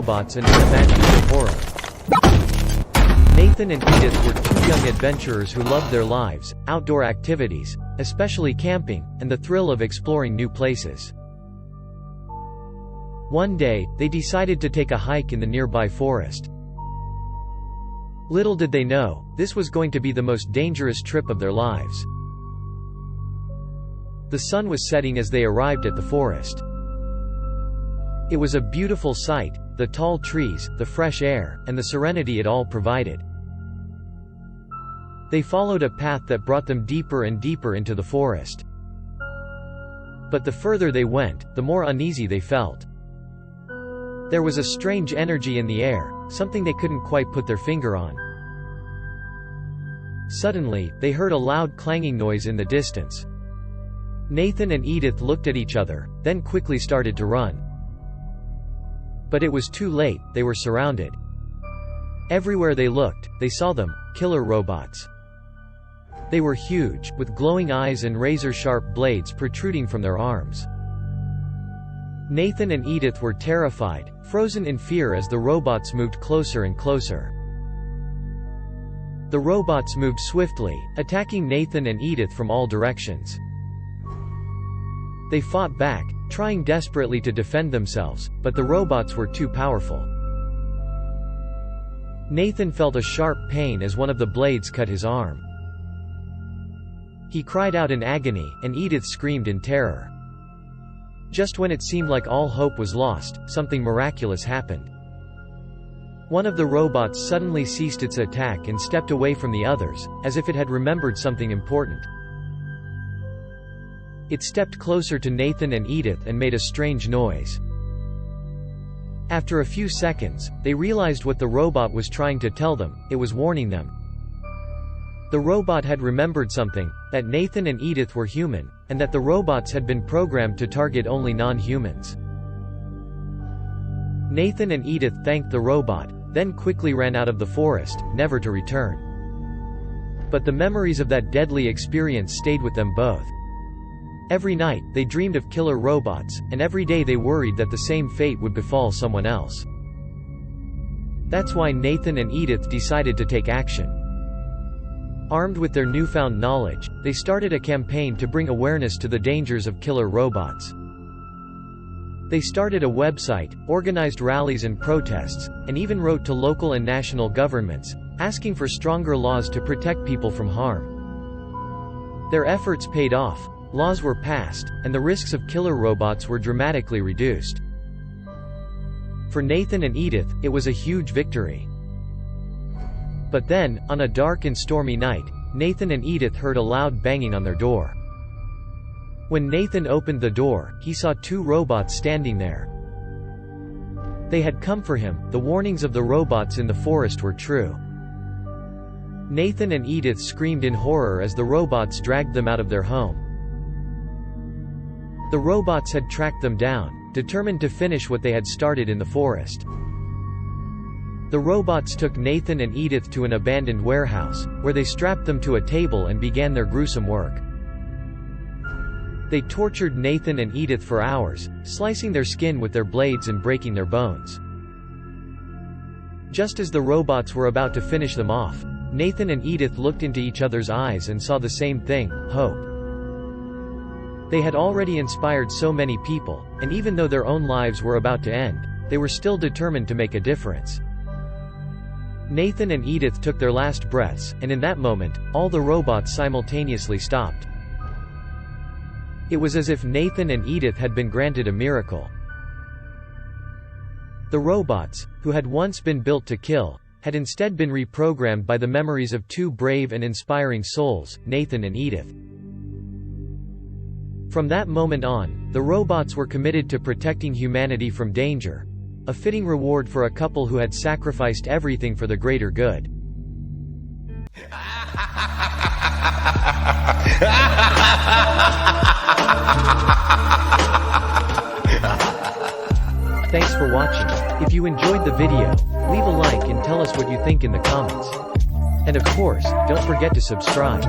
robots and unimaginable horror. Nathan and Edith were two young adventurers who loved their lives, outdoor activities, especially camping, and the thrill of exploring new places. One day, they decided to take a hike in the nearby forest. Little did they know, this was going to be the most dangerous trip of their lives. The sun was setting as they arrived at the forest. It was a beautiful sight, the tall trees, the fresh air, and the serenity it all provided. They followed a path that brought them deeper and deeper into the forest. But the further they went, the more uneasy they felt. There was a strange energy in the air, something they couldn't quite put their finger on. Suddenly, they heard a loud clanging noise in the distance. Nathan and Edith looked at each other, then quickly started to run. But it was too late, they were surrounded. Everywhere they looked, they saw them, killer robots. They were huge, with glowing eyes and razor-sharp blades protruding from their arms. Nathan and Edith were terrified, frozen in fear as the robots moved closer and closer. The robots moved swiftly, attacking Nathan and Edith from all directions. They fought back, trying desperately to defend themselves, but the robots were too powerful. Nathan felt a sharp pain as one of the blades cut his arm. He cried out in agony, and Edith screamed in terror. Just when it seemed like all hope was lost, something miraculous happened. One of the robots suddenly ceased its attack and stepped away from the others, as if it had remembered something important. It stepped closer to Nathan and Edith and made a strange noise. After a few seconds, they realized what the robot was trying to tell them. It was warning them. The robot had remembered something, that Nathan and Edith were human, and that the robots had been programmed to target only non-humans. Nathan and Edith thanked the robot, then quickly ran out of the forest, never to return. But the memories of that deadly experience stayed with them both. Every night, they dreamed of killer robots, and every day they worried that the same fate would befall someone else. That's why Nathan and Edith decided to take action. Armed with their newfound knowledge, they started a campaign to bring awareness to the dangers of killer robots. They started a website, organized rallies and protests, and even wrote to local and national governments, asking for stronger laws to protect people from harm. Their efforts paid off, laws were passed, and the risks of killer robots were dramatically reduced. For Nathan and Edith, it was a huge victory. But then, on a dark and stormy night, Nathan and Edith heard a loud banging on their door. When Nathan opened the door, he saw two robots standing there. They had come for him. The warnings of the robots in the forest were true. Nathan and Edith screamed in horror as the robots dragged them out of their home. The robots had tracked them down, determined to finish what they had started in the forest. The robots took Nathan and Edith to an abandoned warehouse, where they strapped them to a table and began their gruesome work. They tortured Nathan and Edith for hours, slicing their skin with their blades and breaking their bones. Just as the robots were about to finish them off, Nathan and Edith looked into each other's eyes and saw the same thing: hope. They had already inspired so many people, and even though their own lives were about to end, they were still determined to make a difference. Nathan and Edith took their last breaths, and in that moment, all the robots simultaneously stopped. It was as if Nathan and Edith had been granted a miracle. The robots, who had once been built to kill, had instead been reprogrammed by the memories of two brave and inspiring souls, Nathan and Edith. From that moment on, the robots were committed to protecting humanity from danger, a fitting reward for a couple who had sacrificed everything for the greater good. Thanks for watching. If you enjoyed the video, leave a like and tell us what you think in the comments. And of course, don't forget to subscribe.